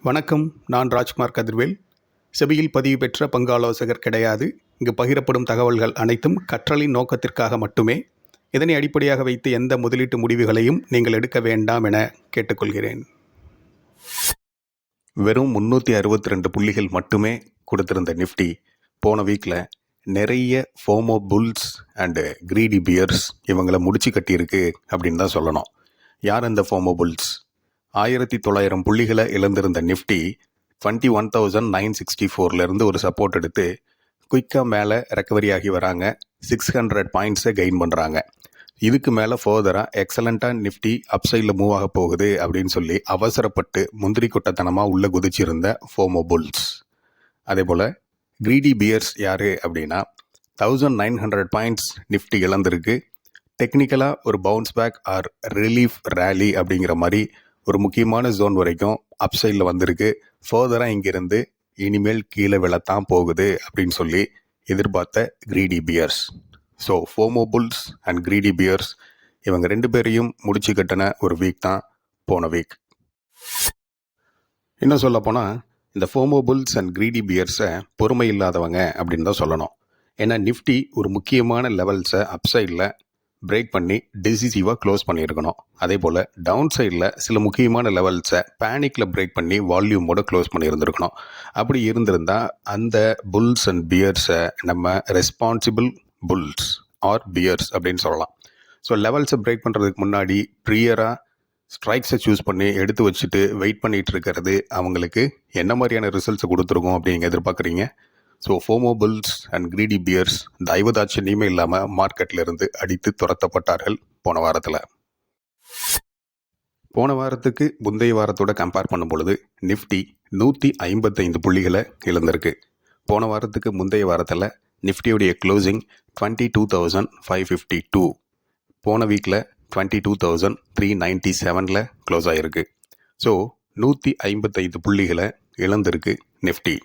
வணக்கம். நான் ராஜ்குமார் கதிர்வேல். செபியில் பதிவு பெற்ற பங்கு ஆலோசகர் கிடையாது. இங்கு பகிரப்படும் தகவல்கள் அனைத்தும் கற்றலின் நோக்கத்திற்காக மட்டுமே. இதனை அடிப்படையாக வைத்து எந்த முதலீட்டு முடிவுகளையும் நீங்கள் எடுக்க வேண்டாம் என கேட்டுக்கொள்கிறேன். வெறும் 362 புள்ளிகள் மட்டுமே கொடுத்திருந்த நிஃப்டி போன வீக்கில் நிறைய FOMO bulls and greedy bears இவங்களை முடிச்சு கட்டியிருக்கு அப்படின்னு தான் சொல்லணும். யார் அந்த ஃபோமோ புல்ஸ்? 1900 புள்ளிகளை இழந்திருந்த நிஃப்டி 21,964 ஒரு சப்போர்ட் எடுத்து குயிக்காக மேலே ரெக்கவரி ஆகி வராங்க. 600 பாயிண்ட்ஸை கெயின் பண்ணுறாங்க. இதுக்கு மேலே ஃபர்தராக எக்ஸலண்ட்டாக நிஃப்டி அப்சைடில் மூவ் ஆக போகுது அப்படின்னு சொல்லி அவசரப்பட்டு முந்திரி கொட்டத்தனமாக உள்ளே குதிச்சிருந்த ஃபோமோ புல்ஸ். அதே போல் கிரீடி பியர்ஸ் யார் அப்படின்னா 1900 பாயிண்ட்ஸ் நிஃப்டி இழந்திருக்கு. டெக்னிக்கலாக ஒரு bounce back or relief rally அப்படிங்கிற மாதிரி ஒரு முக்கியமான ஜோன் வரைக்கும் அப்சைடில் வந்திருக்கு. ஃபர்தராக இங்கிருந்து இனிமேல் கீழே விழத்தான் போகுது அப்படின்னு சொல்லி எதிர்பார்த்த greedy bears. So FOMO bulls and greedy bears இவங்க 2 பேரையும் முடிச்சு கட்டின ஒரு வீக் தான் போன வீக். இன்னும் சொல்ல போனால் இந்த ஃபோமோ புல்ஸ் அண்ட் கிரீடி பியர்ஸை பொறுமை இல்லாதவங்க அப்படின்னு தான் சொல்லணும். ஏன்னா நிஃப்டி ஒரு முக்கியமான லெவல்ஸை அப்சைடில் பிரேக் பண்ணி டிசிசிவாக க்ளோஸ் பண்ணியிருக்கணும். அதே போல் டவுன் சைடில் சில முக்கியமான லெவல்ஸை பேனிக்கில் பிரேக் பண்ணி வால்யூமோட க்ளோஸ் பண்ணியிருந்துருக்கணும். அப்படி இருந்திருந்தால் அந்த புல்ஸ் அண்ட் பியர்ஸை நம்ம ரெஸ்பான்சிபிள் புல்ஸ் ஆர் பியர்ஸ் அப்படின்னு சொல்லலாம். ஸோ லெவல்ஸை பிரேக் பண்ணுறதுக்கு முன்னாடி ப்ரியராக ஸ்ட்ரைக்ஸை சூஸ் பண்ணி எடுத்து வச்சுட்டு வெயிட் பண்ணிகிட்டு இருக்கிறது அவங்களுக்கு என்ன மாதிரியான ரிசல்ட்ஸை கொடுத்துருக்கோம் அப்படிங்க எதிர்பார்க்குறீங்க? So FOMO bulls and greedy bears தயவுதாட்சணியமே இல்லாமல் மார்க்கெட்டிலிருந்து அடித்து துரத்தப்பட்டார்கள் போன வாரத்தில். போன வாரத்துக்கு முந்தைய வாரத்தோட கம்பேர் பண்ணும் பொழுது நிஃப்டி 155 புள்ளிகளை இழந்திருக்கு. போன வாரத்துக்கு முந்தைய வாரத்தில் நிஃப்டியோடைய க்ளோசிங் 22,552. போன வீக்கில் 22,397 க்ளோஸ் ஆகிருக்கு. ஸோ 155 புள்ளிகளை இழந்திருக்கு நிஃப்டி.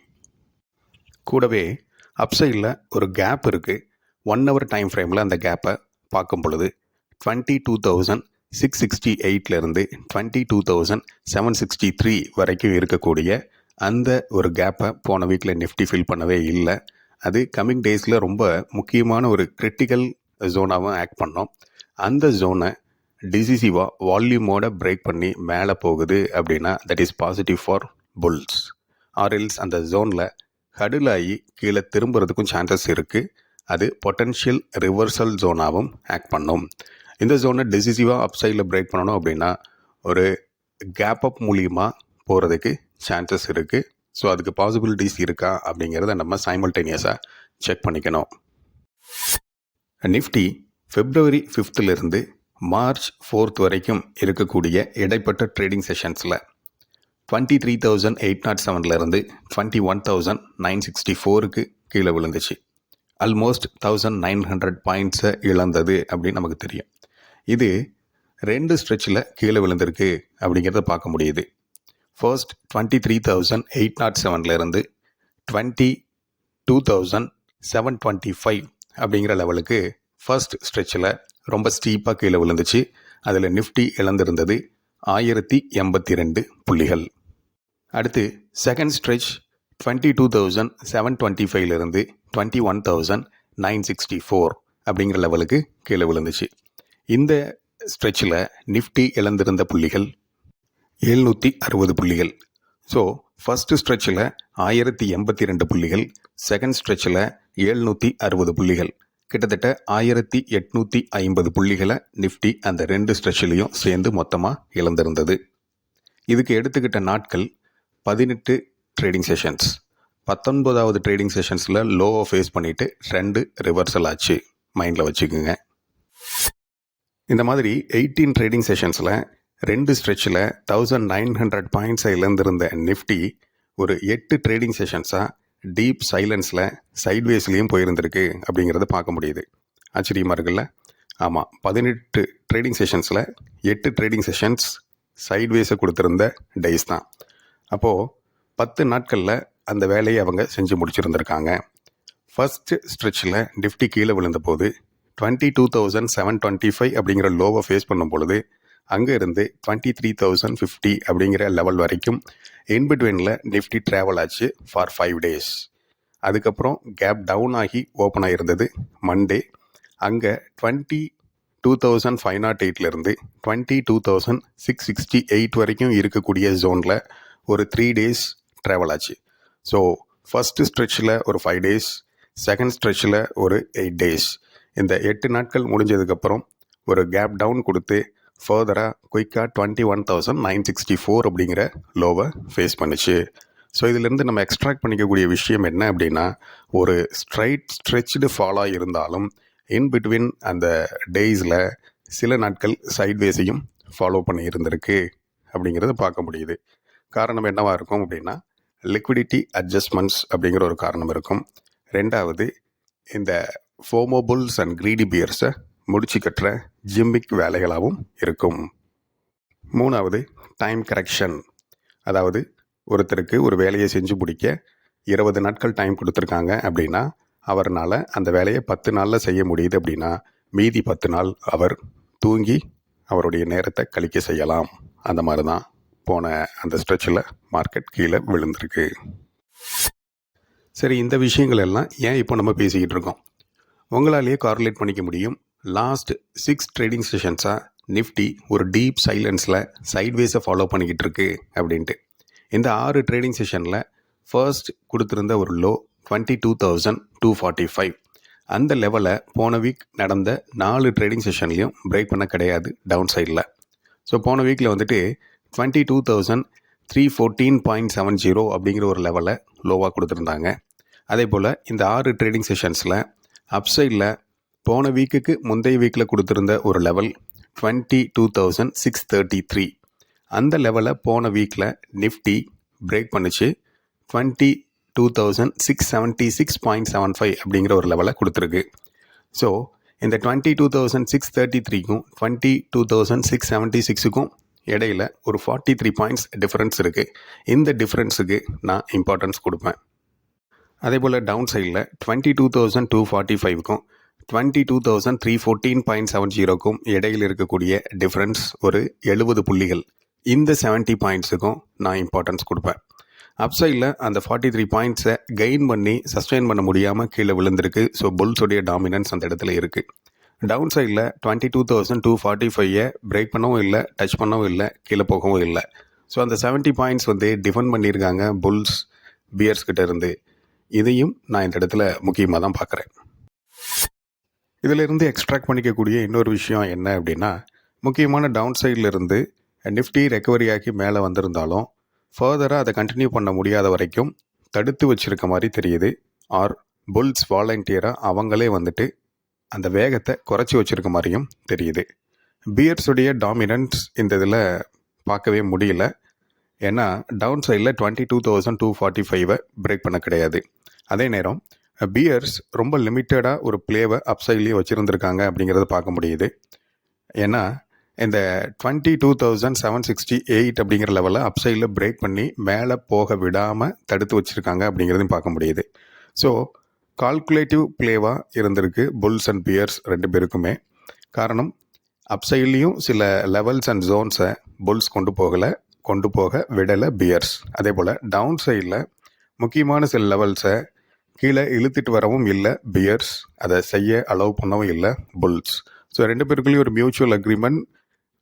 கூடவே அப்சைடில் ஒரு கேப் இருக்குது. 1 hour டைம் ஃப்ரேமில் அந்த கேப்பை பார்க்கும் பொழுது 22,668 22,763 வரைக்கும் இருக்கக்கூடிய அந்த ஒரு கேப்பை போன வீக்கில் நிஃப்டி ஃபில் பண்ணவே இல்லை. அது கம்மிங் டேஸில் ரொம்ப முக்கியமான ஒரு கிரிட்டிக்கல் ஜோனாகவும் ஆக்ட் பண்ணோம். அந்த ஜோனை டிசிசிவாக வால்யூமோட பிரேக் பண்ணி மேலே போகுது அப்படின்னா that is positive for bulls. ஆர்எல்ஸ் அந்த ஜோனில் ஹடில் ஆகி கீழே திரும்புறதுக்கும் சான்சஸ் இருக்குது. அது பொட்டன்ஷியல் ரிவர்சல் ஜோனாகவும் ஆக்ட் பண்ணும். இந்த ஜோனை டிசிசிவாக அப்சைடில் பிரேக் பண்ணணும் அப்படின்னா ஒரு கேப் அப் மூலியமாக போகிறதுக்கு சான்சஸ் இருக்குது. ஸோ அதுக்கு பாசிபிலிட்டிஸ் இருக்கா அப்படிங்கிறத நம்ம சைமல்டேனியஸாக செக் பண்ணிக்கணும். Nifty February 5th March 4th வரைக்கும் இருக்கக்கூடிய இடைப்பட்ட ட்ரேடிங் செஷன்ஸில் 23,807 21,964 கீழே விழுந்துச்சு. ஆல்மோஸ்ட் 1,900 பாயிண்ட்ஸை இழந்தது அப்படின்னு நமக்கு தெரியும். இது 2 ஸ்ட்ரெச்சில் கீழே விழுந்திருக்கு அப்படிங்கிறத பார்க்க முடியுது. ஃபர்ஸ்ட் 23,807 22,725 அப்படிங்கிற லெவலுக்கு ஃபர்ஸ்ட் ஸ்ட்ரெச்சில் ரொம்ப ஸ்டீப்பாக கீழே விழுந்துச்சு. அதில் நிஃப்டி இழந்திருந்தது 1082 புள்ளிகள். அடுத்து செகண்ட் ஸ்ட்ரெச் 22,725 21,964 அப்படிங்கிற லெவலுக்கு கீழே விழுந்துச்சு. இந்த ஸ்ட்ரெச்சில் நிஃப்டி இழந்திருந்த புள்ளிகள் 760 புள்ளிகள். ஸோ ஃபஸ்ட்டு ஸ்ட்ரெச்சில் 1082 புள்ளிகள், செகண்ட் ஸ்ட்ரெச்சில் 760 புள்ளிகள், கிட்டத்தட்ட 1850 புள்ளிகளை நிஃப்டி அந்த 2 ஸ்ட்ரெச்சிலையும் சேர்ந்து மொத்தமாக இழந்திருந்தது. இதுக்கு எடுத்துக்கிட்ட நாட்கள் 18 ட்ரேடிங் செஷன்ஸ். 19வது ட்ரேடிங் செஷன்ஸில் லோவை ஃபேஸ் பண்ணிவிட்டு 2 ரிவர்சல் ஆச்சு. மைண்டில் வச்சுக்கோங்க. இந்த மாதிரி 18 ட்ரேடிங் செஷன்ஸில் 2 ஸ்ட்ரெச்சில் 1,900 பாயிண்ட்ஸை இழந்திருந்த நிஃப்டி ஒரு 8 ட்ரேடிங் செஷன்ஸாக டீப் சைலன்ஸில் சைட்வேஸ்லேயும் போயிருந்திருக்கு அப்படிங்கிறத பார்க்க முடியுது. ஆச்சரியமாக இருக்குல்ல? ஆமாம், 18 ட்ரேடிங் செஷன்ஸில் 8 ட்ரேடிங் செஷன்ஸ் சைட்வேஸை கொடுத்துருந்த டேஸ் தான். அப்போது 10 நாட்களில் அந்த வேலையை அவங்க செஞ்சு முடிச்சிருந்திருக்காங்க. ஃபஸ்ட்டு ஸ்ட்ரெச்சில் நிஃப்டி கீழே விழுந்த போது 22,725 அப்படிங்கிற லோவை ஃபேஸ் பண்ணும் பொழுது அங்கே இருந்து 23,050 அப்படிங்கிற லெவல் வரைக்கும் இன்பிட்வீனில் நிஃப்டி ட்ராவல் ஆச்சு ஃபார் 5 days. அதுக்கப்புறம் கேப் டவுன் ஆகி ஓப்பன் ஆகிருந்தது மண்டே. அங்கே 22,508லேருந்து 22,668 வரைக்கும் இருக்கக்கூடிய ஜோனில் ஒரு 3 days ட்ராவல் ஆச்சு. ஸோ ஃபஸ்ட்டு ஸ்ட்ரெச்சில் ஒரு 5 days, செகண்ட் ஸ்ட்ரெச்சில் ஒரு 8 days. இந்த 8 நாட்கள் முடிஞ்சதுக்கப்புறம் ஒரு கேப் டவுன் கொடுத்து ஃபர்தராக குயிக்காக 21,964 அப்படிங்கிற லோவை ஃபேஸ் பண்ணிச்சு. ஸோ இதிலேருந்து நம்ம எக்ஸ்ட்ராக்ட் பண்ணிக்கக்கூடிய விஷயம் என்ன அப்படின்னா, ஒரு ஸ்ட்ரெச்டு ஃபாலாக இருந்தாலும் இன் பிட்வீன் அந்த டேஸில் சில நாட்கள் சைட்வேஸையும் ஃபாலோ பண்ணி இருந்திருக்கு அப்படிங்கிறத பார்க்க முடியுது. காரணம் என்னவாக இருக்கும் அப்படின்னா, லிக்விடிட்டி அட்ஜஸ்ட்மெண்ட்ஸ் அப்படிங்கிற ஒரு காரணம் இருக்கும். ரெண்டாவது, இந்த ஃபோமோ புல்ஸ் அண்ட் கிரீடி பியர்ஸை முடிச்சு கட்டுற ஜிம்மிக் வேலைகளாகவும் இருக்கும். மூணாவது, டைம் கரெக்ஷன். அதாவது ஒருத்தருக்கு ஒரு வேலையை செஞ்சு முடிக்க 20 நாட்கள் டைம் கொடுத்துருக்காங்க அப்படின்னா அவர்னால் அந்த வேலையை 10 நாளில் செய்ய முடியுது அப்படின்னா மீதி 10 நாள் அவர் தூங்கி அவருடைய நேரத்தை கழிக்க செய்யலாம். அந்த மாதிரி தான் போன அந்த ஸ்ட்ரெச்சில் மார்க்கெட் கீழே விழுந்திருக்கு. சரி, இந்த விஷயங்கள் எல்லாம் ஏன் இப்போ நம்ம பேசிக்கிட்டு இருக்கோம்? உங்களாலேயே கார்லேட் பண்ணிக்க முடியும். லாஸ்ட் 6 ட்ரேடிங் செஷன்ஸாக நிஃப்டி ஒரு டீப் சைலன்ஸில் சைட்வேஸை ஃபாலோ பண்ணிக்கிட்டு இருக்கு அப்படின்ட்டு. இந்த 6 ட்ரேடிங் செஷனில் ஃபர்ஸ்ட் கொடுத்துருந்த ஒரு லோ 22,245. அந்த லெவலை போன வீக் நடந்த 4 ட்ரேடிங் செஷன்லையும் பிரேக் பண்ண கிடையாது டவுன் சைடில். ஸோ போன வீக்கில் வந்துட்டு 22,314.70 அப்படிங்கிற ஒரு லெவலை லோவாக கொடுத்துருந்தாங்க. அதே போல் இந்த 6 ட்ரேடிங் செஷன்ஸில் அப்சைடில் போன வீக்குக்கு முந்தைய வீக்கில் கொடுத்துருந்த ஒரு லெவல் 22,633. அந்த லெவலை போன வீக்கில் நிஃப்டி பிரேக் பண்ணிச்சு 22,676.75 அப்படிங்கிற ஒரு லெவலை கொடுத்துருக்கு. ஸோ இந்த 22,633க்கும் 22,676க்கும் இடையில் ஒரு 43 பாயிண்ட்ஸ் டிஃப்ரென்ஸ் இருக்குது. இந்த டிஃப்ரென்ஸுக்கு நான் இம்பார்ட்டன்ஸ் கொடுப்பேன். அதே போல் டவுன் சைடில் 22,245க்கும் 22,314.70க்கும் இடையில் இருக்கக்கூடிய டிஃப்ரென்ஸ் ஒரு 70 புள்ளிகள். இந்த 70 பாயிண்ட்ஸுக்கும் நான் இம்பார்ட்டன்ஸ் கொடுப்பேன். அப்சைடில் அந்த 43 பாயிண்ட்ஸை கெயின் பண்ணி சஸ்டெயின் பண்ண முடியாமல் கீழே விழுந்திருக்கு. ஸோ புல்ஸுடைய டாமினன்ஸ் அந்த இடத்துல இருக்குது. டவுன் சைடில் 22,245 பிரேக் பண்ணவும் இல்லை, டச் பண்ணவும் இல்லை, கீழே போகவும் இல்லை. ஸோ அந்த 70 பாயிண்ட்ஸ் வந்து டிஃபெண்ட் பண்ணியிருக்காங்க புல்ஸ் பியர்ஸ் கிட்ட இருந்து. இதையும் நான் இந்த இடத்துல முக்கியமாக தான் பார்க்குறேன். இதிலிருந்து எக்ஸ்ட்ராக்ட் பண்ணிக்கக்கூடிய இன்னொரு விஷயம் என்ன அப்படின்னா, முக்கியமான டவுன் சைடில் இருந்து நிஃப்டி ரெக்கவரி ஆகி மேலே வந்திருந்தாலும் ஃபர்தராக அதை கண்டினியூ பண்ண முடியாத வரைக்கும் தடுத்து வச்சுருக்க மாதிரி தெரியுது. ஆர் புல்ஸ் வாலண்டியராக அவங்களே வந்துட்டு அந்த வேகத்தை குறைச்சி வச்சுருக்க மாதிரியும் தெரியுது. பியர்ஸுடைய டாமினன்ஸ் இந்த இதில் பார்க்கவே முடியல. ஏன்னா டவுன் சைடில் 22,245 பிரேக் பண்ண கிடையாது. அதே நேரம் பியர்ஸ் ரொம்ப லிமிட்டடாக ஒரு பிளேவை அப்சைட்லேயே வச்சுருந்துருக்காங்க அப்படிங்கிறத பார்க்க முடியுது. ஏன்னா இந்த 22,768 அப்படிங்கிற லெவலில் அப்சைடில் பிரேக் பண்ணி மேலே போக விடாமல் தடுத்து வச்சுருக்காங்க அப்படிங்கிறதையும் பார்க்க முடியுது. ஸோ கால்குலேட்டிவ் பிளேவாக இருந்திருக்கு புல்ஸ் அண்ட் பியர்ஸ் ரெண்டு பேருக்குமே. காரணம், அப்சைட்லேயும் சில லெவல்ஸ் அண்ட் ஜோன்ஸை புல்ஸ் கொண்டு போக விடலை பியர்ஸ். அதே போல் டவுன் சைடில் முக்கியமான சில லெவல்ஸை கீழே இழுத்துட்டு வரவும் இல்லை பியர்ஸ், அதை செய்ய அலோவ் பண்ணவும் இல்லை புல்ஸ். ஸோ ரெண்டு பேருக்குள்ளேயும் ஒரு mutual agreement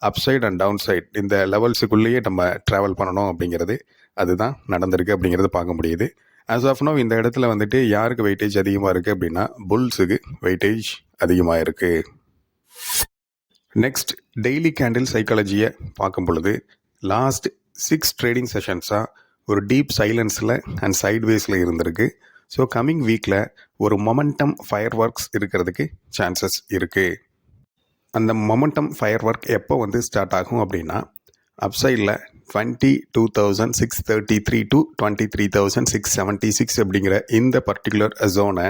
upside and downside இந்த லெவல்ஸுக்குள்ளேயே நம்ம ட்ராவல் பண்ணணும் அப்படிங்கிறது அதுதான் நடந்திருக்கு அப்படிங்கிறது பார்க்க முடியுது. ஆஸ் ஆஃப் நோ இந்த இடத்துல வந்துட்டு யாருக்கு வெயிட்டேஜ் அதிகமாக இருக்குது அப்படின்னா புல்ஸுக்கு வெயிட்டேஜ் அதிகமாக இருக்குது. நெக்ஸ்ட், டெய்லி கேண்டில் சைக்காலஜியை பார்க்கும் பொழுது லாஸ்ட் 6 ட்ரேடிங் செஷன்ஸாக ஒரு டீப் சைலன்ஸில் அண்ட் சைட்வேஸில் இருந்திருக்கு. ஸோ கம்மிங் வீக்கில் ஒரு மொமெண்டம் ஃபயர் ஒர்க்ஸ் இருக்கிறதுக்கு சான்சஸ் இருக்குது. அந்த மொமெண்டம் ஃபயர் ஒர்க் எப்போ வந்து ஸ்டார்ட் ஆகும் அப்படின்னா, அப்சைடில் 22,633 to 23,676 அப்படிங்கிற இந்த பர்டிகுலர் ஜோனை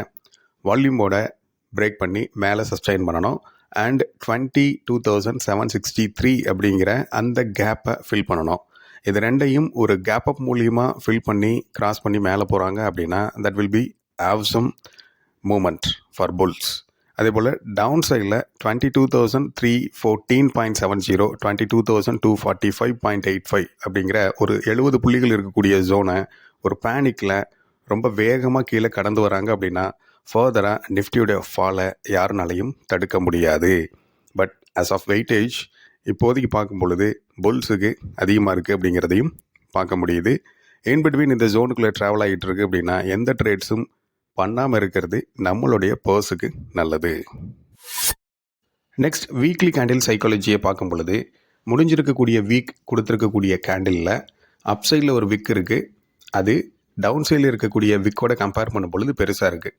வால்யூமோட பிரேக் பண்ணி மேலே சஸ்டைன் பண்ணணும். அண்ட் 22,763 அப்படிங்கிற அந்த கேப்பை ஃபில் பண்ணணும். இது ரெண்டையும் ஒரு கேப் அப் மூலியமாக ஃபில் பண்ணி கிராஸ் பண்ணி மேலே போகிறாங்க அப்படின்னா that will be awesome moment for bulls. அதேபோல் டவுன் சைடில் 22,314.70, 22,245.85 அப்படிங்கிற ஒரு 70 புள்ளிகள் இருக்கக்கூடிய ஜோனை ஒரு பேனிக்கில் ரொம்ப வேகமாக கீழே கடந்து வராங்க அப்படின்னா ஃபர்தராக நிஃப்டியோட ஃபாலை யாருனாலையும் தடுக்க முடியாது. பட் ஆஸ் ஆஃப் வெயிட்டேஜ் இப்போதைக்கு பார்க்கும் பொழுது புல்ஸுக்கு அதிகமாக இருக்குது அப்படிங்கிறதையும் பார்க்க முடியுது. இன் பிட்வீன் இந்த ஜோனுக்குள்ளே ட்ராவல் ஆகிட்டு இருக்கு அப்படின்னா எந்த ட்ரேட்ஸும் பண்ணாமல் இருக்கிறது நம்மளுடைய பர்ஸுக்கு நல்லது. நெக்ஸ்ட் வீக்லி கேண்டில் சைக்காலஜியை பார்க்கும் பொழுது முடிஞ்சிருக்கக்கூடிய வீக் கொடுத்துருக்கக்கூடிய கேண்டிலில் அப் சைடில் ஒரு விக் இருக்குது, அது டவுன் சைடில் இருக்கக்கூடிய விக்கோட கம்பேர் பண்ணும் பொழுது பெருசாக இருக்குது.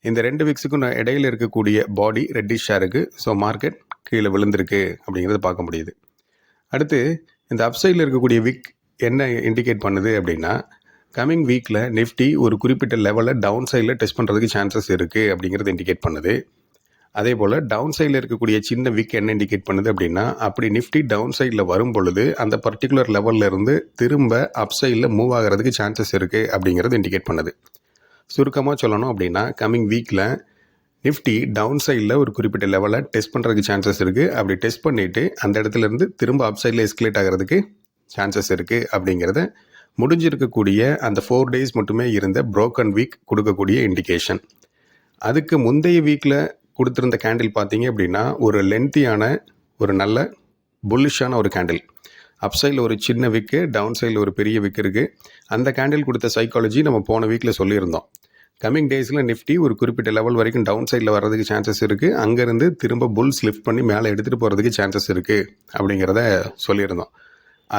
இந்த 2 விக்ஸுக்கும் இடையில் இருக்கக்கூடிய பாடி ரெட்டிஷாக இருக்குது. ஸோ மார்க்கெட் கீழே விழுந்திருக்கு அப்படிங்கிறத பார்க்க முடியுது. அடுத்து இந்த அப் சைடில் இருக்கக்கூடிய விக் என்ன இண்டிகேட் பண்ணுது அப்படின்னா கம்மிங் வீக்கில் நிஃப்டி ஒரு குறிப்பிட்ட லெவலில் டவுன் சைடில் டெஸ்ட் பண்ணுறதுக்கு சான்சஸ் இருக்குது அப்படிங்கிறது இண்டிகேட் பண்ணுது. அதே போல் டவுன் சைடில் இருக்கக்கூடிய சின்ன விக் என்ன இண்டிகேட் பண்ணுது அப்படின்னா அப்படி நிஃப்டி டவுன் சைடில் வரும் பொழுது அந்த பர்டிகுலர் லெவலில் இருந்து திரும்ப அப் சைடில் மூவ் ஆகிறதுக்கு சான்சஸ் இருக்குது அப்படிங்கிறது இண்டிகேட் பண்ணுது. சுருக்கமாக சொல்லணும் அப்படின்னா கம்மிங் வீக்கில் நிஃப்டி டவுன் சைடில் ஒரு குறிப்பிட்ட லெவலில் டெஸ்ட் பண்ணுறதுக்கு சான்சஸ் இருக்குது. அப்படி டெஸ்ட் பண்ணிவிட்டு அந்த இடத்துலேருந்து திரும்ப அப் சைடில் எஸ்கலேட் ஆகிறதுக்கு சான்சஸ் இருக்குது அப்படிங்கிறத முடிஞ்சிருக்கக்கூடிய அந்த 4 days மட்டுமே இருந்த broken வீக் கொடுக்கக்கூடிய இண்டிகேஷன். அதுக்கு முந்தைய வீக்கில் கொடுத்துருந்த கேண்டில் பார்த்தீங்க அப்படின்னா ஒரு லென்த்தியான ஒரு நல்ல புல்லிஷான ஒரு கேண்டில். அப் சைடில் ஒரு சின்ன விக்கு, டவுன் சைடில் ஒரு பெரிய விக் இருக்குது. அந்த கேண்டில் கொடுத்த சைக்காலஜி நம்ம போன வீக்கில் சொல்லியிருந்தோம். கம்மிங் டேஸில் நிஃப்டி ஒரு குறிப்பிட்ட லெவல் வரைக்கும் டவுன் சைடில் வர்றதுக்கு சான்சஸ் இருக்குது. அங்கேருந்து திரும்ப புல்ஸ் லிஃப்ட் பண்ணி மேலே எடுத்துகிட்டு போகிறதுக்கு சான்சஸ் இருக்குது அப்படிங்கிறத சொல்லியிருந்தோம்.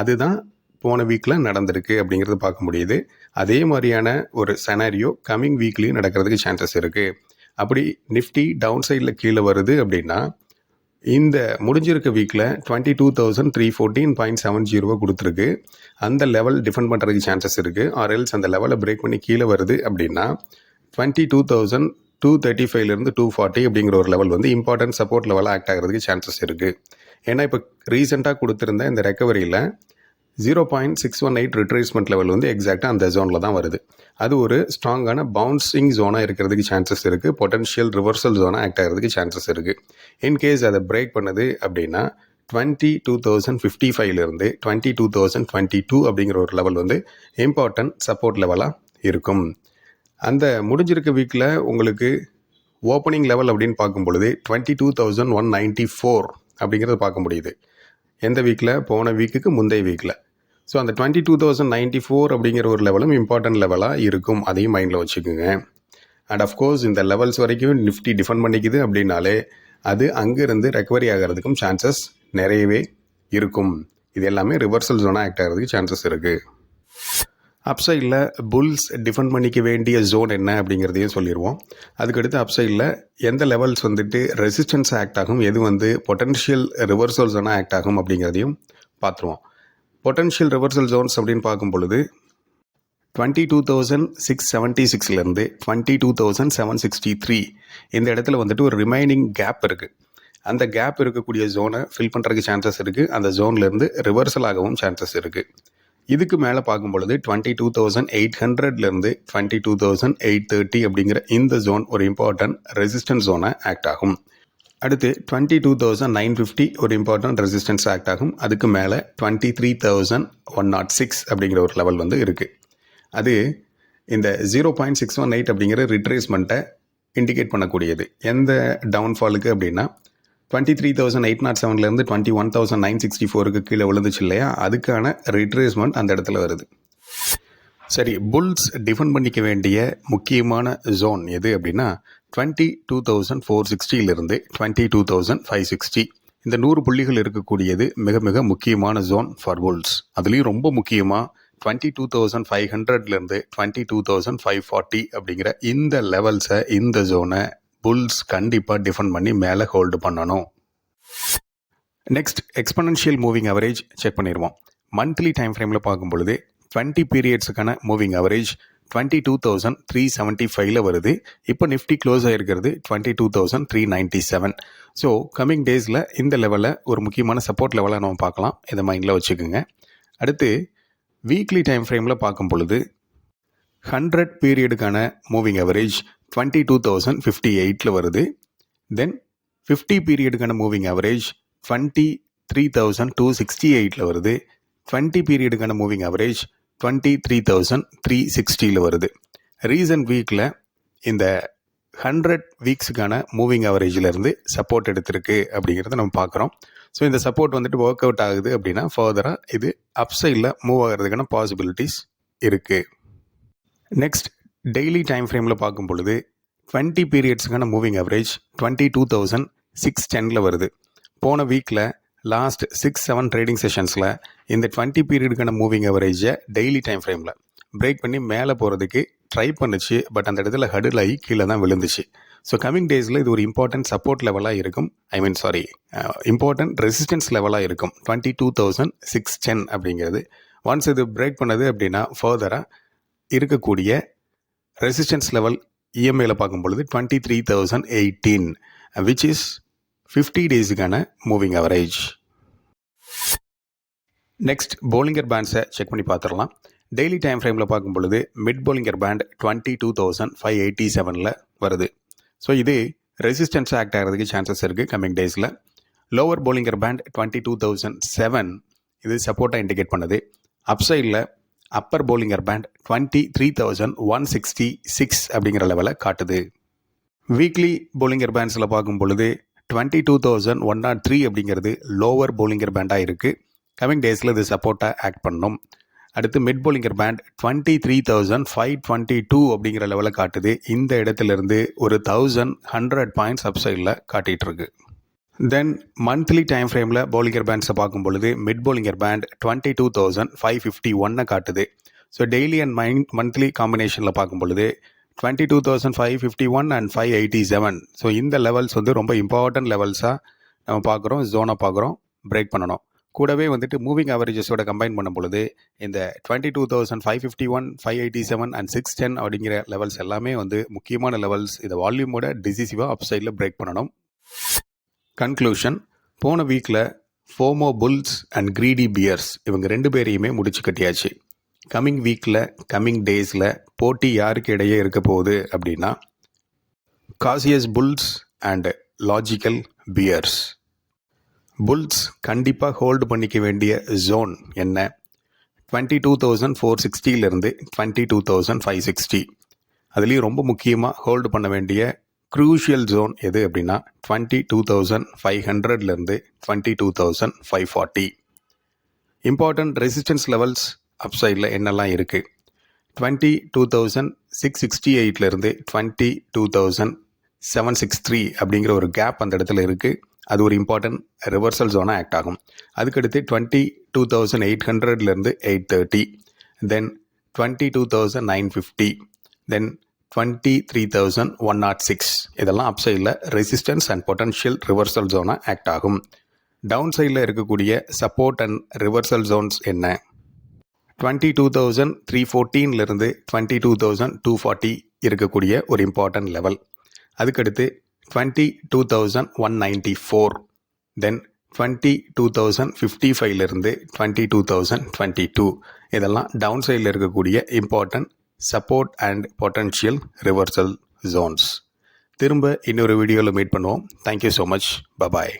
அதுதான் போன வீக்கில் நடந்திருக்கு அப்படிங்கிறது பார்க்க முடியுது. அதே மாதிரியான ஒரு செனாரியோ கம்மிங் வீக்லேயும் நடக்கிறதுக்கு சான்சஸ் இருக்குது. அப்படி நிஃப்டி டவுன் சைடில் கீழே வருது அப்படின்னா இந்த முடிஞ்சிருக்க வீக்கில் 22,314.70 கொடுத்துருக்கு. அந்த லெவல் டிஃபெண்ட் பண்ணுறதுக்கு சான்சஸ் இருக்குது. ஆர்எல்ஸ் அந்த லெவலை பிரேக் பண்ணி கீழே வருது அப்படின்னா 22,235லேருந்து 240 அப்படிங்கிற ஒரு லெவல் வந்து இம்பார்ட்டன்ட் சப்போர்ட் லெவலாக ஆக்ட் ஆகிறதுக்கு சான்சஸ் இருக்குது. ஏன்னா இப்போ ரீசெண்டாக கொடுத்துருந்த இந்த ரெக்கவரியில் 0.618 ரிட்ரேஸ்மெண்ட் லெவல் வந்து எக்ஸாக்டாக அந்த ஜோனில் தான் வருது. அது ஒரு ஸ்ட்ராங்கான பவுன்சிங் ஜோனாக இருக்கிறதுக்கு சான்சஸ் இருக்குது. பொட்டன்ஷியல் ரிவர்சல் ஜோனாக ஆக்ட் ஆகிறதுக்கு சான்சஸ் இருக்குது. இன்கேஸ் அதை பிரேக் பண்ணுது அப்படின்னா 22,055லேருந்து 22,022 அப்படிங்கிற ஒரு லெவல் வந்து இம்பார்ட்டன்ட் சப்போர்ட் லெவலாக இருக்கும். அந்த முடிஞ்சிருக்க வீக்கில் உங்களுக்கு ஓப்பனிங் லெவல் அப்படின்னு பார்க்கும் பொழுது 22,194 அப்படிங்கிறத பார்க்க முடியுது. எந்த வீக்கில்? போன வீக்குக்கு முந்தைய வீக்கில். ஸோ அந்த 22,094 அப்படிங்கிற ஒரு லெவலும் இம்பார்ட்டன்ட் லெவலாக இருக்கும். அதையும் மைண்டில் வச்சுக்கோங்க. அண்ட் அஃப்கோர்ஸ் இந்த லெவல்ஸ் வரைக்கும் நிஃப்டி டிஃபெண்ட் பண்ணிக்குது அப்படின்னாலே அது அங்கேருந்து ரெக்கவரி ஆகிறதுக்கும் சான்சஸ் நிறையவே இருக்கும். இது எல்லாமே ரிவர்சல் ஜோனாக ஆக்ட் ஆகிறதுக்கு சான்சஸ் இருக்குது. அப்சைடில் புல்ஸ் டிஃபெண்ட் பண்ணிக்க வேண்டிய ஜோன் என்ன அப்படிங்கிறதையும் சொல்லிடுவோம். அதுக்கடுத்து அப்சைடில் எந்த லெவல்ஸ் வந்துட்டு ரெசிஸ்டன்ஸ் ஆக்ட் ஆகும், எது வந்து பொட்டன்ஷியல் ரிவர்சல் ஜோனாக ஆக்ட் ஆகும் அப்படிங்கிறதையும் பார்த்துருவோம். பொட்டன்ஷியல் ரிவர்சல் ஜோன்ஸ் அப்படின்னு பார்க்கும் பொழுது 22,676லேருந்து 22,763 இந்த இடத்துல வந்துட்டு ஒரு ரிமைனிங் கேப் இருக்குது. அந்த கேப் இருக்கக்கூடிய ஜோனை ஃபில் பண்ணுறதுக்கு சான்சஸ் இருக்குது. அந்த ஜோன்லேருந்து ரிவர்சல் ஆகவும் சான்சஸ் இருக்குது. இதுக்கு மேலே பார்க்கும் பொழுது 22,800லேருந்து 22,830 அப்படிங்கிற இந்த ஜோன் ஒரு இம்பார்ட்டன்ட் ரெசிஸ்டன்ஸ் ஜோனாக ஆக்ட் ஆகும். அடுத்து 22,950 ஒரு இம்பார்ட்டன்ட் ரெசிஸ்டன்ஸ் ஆக்ட் ஆகும். அதுக்கு மேலே 23,106 அப்படிங்கிற ஒரு லெவல் வந்து இருக்குது. அது இந்த 0.618 அப்படிங்கிற ரிட்ரேஸ்மெண்ட்டை இண்டிகேட் பண்ணக்கூடியது. எந்த டவுன்ஃபாலுக்கு அப்படின்னா 23,807லேருந்து 21,964க்கு கீழே விழுந்துச்சு இல்லையா, அதுக்கான ரிட்ரேஸ்மெண்ட் அந்த இடத்துல வருது. சரி, புல்ஸ் டிஃபெண்ட் பண்ணிக்க வேண்டிய முக்கியமான ஜோன் எது அப்படின்னா 22,460லேருந்து 22,560 இந்த 100 புள்ளிகள் இருக்கக்கூடியது மிக மிக முக்கியமான ஜோன் ஃபார் புல்ஸ். அதுலேயும் ரொம்ப முக்கியமாக 22,500லேருந்து 22,540 அப்படிங்கிற இந்த லெவல்ஸை, இந்த ஜோனை புல்ஸ் கண்டிப்பாக டிஃபெண்ட் பண்ணி மேலே ஹோல்டு பண்ணணும். Next exponential moving average check பண்ணிடுவோம். மந்த்லி டைம் ஃப்ரேமில் பார்க்கும் பொழுது 20 பீரியட்ஸுக்கான மூவிங் அவரேஜ் 22,375 வருது. இப்போ நிஃப்டி க்ளோஸ் ஆகிருக்கிறது 22,397. ஸோ கம்மிங் டேஸில் இந்த லெவலில் ஒரு முக்கியமான சப்போர்ட் லெவலாக நம்ம பார்க்கலாம். இதை மைண்டில் வச்சுக்கோங்க. அடுத்து வீக்லி டைம் ஃப்ரேமில் பார்க்கும் பொழுது 100 பீரியடுக்கான மூவிங் அவரேஜ் 22,058 வருது. தென் 50 பீரியடுக்கான மூவிங் ஆவரேஜ் 23,268 வருது. 20 பீரியடுக்கான மூவிங் ஆவரேஜ் 23,360 வருது. ரீசன்ட் வீக்கில் இந்த 100 வீக்ஸுக்கான மூவிங் ஆவரேஜிலேருந்து சப்போர்ட் எடுத்திருக்கு அப்படிங்கிறத நம்ம பார்க்குறோம். ஸோ இந்த சப்போர்ட் வந்துட்டு ஒர்க் அவுட் ஆகுது அப்படின்னா ஃபர்தராக இது அப்சைடில் மூவ் ஆகிறதுக்கான பாசிபிலிட்டிஸ் இருக்குது. நெக்ஸ்ட் டெய்லி டைம் ஃப்ரேமில் பார்க்கும் பொழுது 20 பீரியட்ஸுக்கான மூவிங் ஆவரேஜ் 22,610 வருது. போன வீக்கில் லாஸ்ட் 6-7 ட்ரேடிங் செஷன்ஸில் இந்த 20 பீரியடுக்கான மூவிங் ஆவரேஜை டெய்லி டைம் ஃப்ரேமில் பிரேக் பண்ணி மேலே போகிறதுக்கு ட்ரை பண்ணுச்சு. பட் அந்த இடத்துல ஹடில் ஆகி கீழே தான் விழுந்துச்சு. ஸோ கமிங் டேஸில் இது ஒரு இம்பார்ட்டன்ட் சப்போர்ட் லெவலாக இருக்கும். இம்பார்ட்டன்ட் ரெசிஸ்டன்ஸ் லெவலாக இருக்கும் 22,610 அப்படிங்கிறது. ஒன்ஸ் இது பிரேக் பண்ணது அப்படின்னா ஃபர்தராக இருக்கக்கூடிய ரெசிஸ்டன்ஸ் லெவல் இஎம்ஐயில் பார்க்கும் பொழுது 23,018 விச் இஸ் 50 டேஸுக்கான மூவிங் ஆவரேஜ். நெக்ஸ்ட் போலிங்கர் பேண்ட்ஸை செக் பண்ணி பார்த்துடலாம். டெய்லி டைம் ஃப்ரேமில் பார்க்கும் பொழுது மிட் போலிங்கர் பேண்ட் 22,587 வருது. ஸோ இது ரெசிஸ்டன்ஸ் ஆக்ட் ஆகிறதுக்கு சான்சஸ் இருக்குது கம்மிங் டேஸில். லோவர் போலிங்கர் பேண்ட் 22,007 இது சப்போர்ட்டாக இண்டிகேட் பண்ணுது. அப்சைடில் அப்பர் போலிங்கர் பேண்ட் 23,166 அப்படிங்கிற லெவலை காட்டுது. வீக்லி போலிங்கர் பேண்ட்ஸில் பார்க்கும் பொழுது 22,103 அப்படிங்கிறது லோவர் போலிங்கர் பேண்டாக இருக்குது. கமிங் டேஸில் இது சப்போர்ட்டாக ஆக்ட் பண்ணணும். அடுத்து மிட் போலிங்கர் பேண்ட் 23,522 அப்படிங்கிற லெவலை காட்டுது. இந்த இடத்துலேருந்து ஒரு 1,100 பாயிண்ட்ஸ் அப்சைடில் காட்டிகிட்ருக்கு. தென் மந்த்லி டைம் ஃப்ரேமில் போலிங்கர் பேண்ட்ஸை பார்க்கும் பொழுது மிட் போலிங்கர் பேண்ட் 22,551 காட்டுது. ஸோ டெய்லி அண்ட் மந்த்லி காம்பினேஷனில் பார்க்கும் பொழுது 22,551 அண்ட் 587. ஸோ இந்த லெவல்ஸ் வந்து ரொம்ப இம்பார்ட்டன்ட் லெவல்ஸாக நம்ம பார்க்குறோம், ஜோனை பார்க்குறோம், பிரேக் பண்ணணும். கூடவே வந்துட்டு மூவிங் ஆவரேஜஸோட கம்பைன் பண்ணும் பொழுது இந்த 22,551, 587 அண்ட் 610 அப்படிங்கிற லெவல்ஸ் எல்லாமே வந்து முக்கியமான லெவல்ஸ். இதை வால்யூமோட டிசிசிவாக அப்சைடில் பிரேக் பண்ணணும். கன்க்ளூஷன், போன வீக்கில் FOMO bulls and greedy bears இவங்க 2 பேரையுமே முடிச்சு கட்டியாச்சு. கம்மிங் வீக்கில் கம்மிங் டேஸில் போட்டி யாருக்கு இடையே இருக்க போகுது அப்படின்னா cautious bulls and logical bears. Bulls கண்டிப்பாக ஹோல்டு பண்ணிக்க வேண்டிய ஜோன் என்ன? 22,460 22,560. அதுலேயும் ரொம்ப முக்கியமாக ஹோல்டு பண்ண வேண்டிய க்ரூஷியல் ஜோன் எது அப்படின்னா 22,500 22,540. இம்பார்ட்டன்ட் ரெசிஸ்டன்ஸ் லெவல்ஸ் அப்சைடில் என்னெல்லாம் இருக்குது? 22,668 22,763 அப்படிங்கிற ஒரு கேப் அந்த இடத்துல இருக்குது. அது ஒரு இம்பார்ட்டன்ட் ரிவர்சல் ஜோனாக ஆக்ட் ஆகும். அதுக்கடுத்து 22,800 830, தென் 22,950, தென் 23,106. இதெல்லாம் அப்சைடில் ரெசிஸ்டன்ஸ் அண்ட் பொட்டன்ஷியல் ரிவர்சல் ஜோனாக ஆக்ட் ஆகும். டவுன் சைடில் இருக்கக்கூடிய சப்போர்ட் அண்ட் ரிவர்சல் ஜோன்ஸ் என்ன? 22,314 22,240 இருக்கக்கூடிய ஒரு இம்பார்ட்டன்ட் லெவல். அதுக்கடுத்து 22,194, தென் 22,055 22,022. இதெல்லாம் டவுன் சைடில் இருக்கக்கூடிய important support and potential reversal Jones. திரும்ப இன்னொரு வீடியோவில் மீட் பண்ணுவோம். Thank you so much. பபாய்.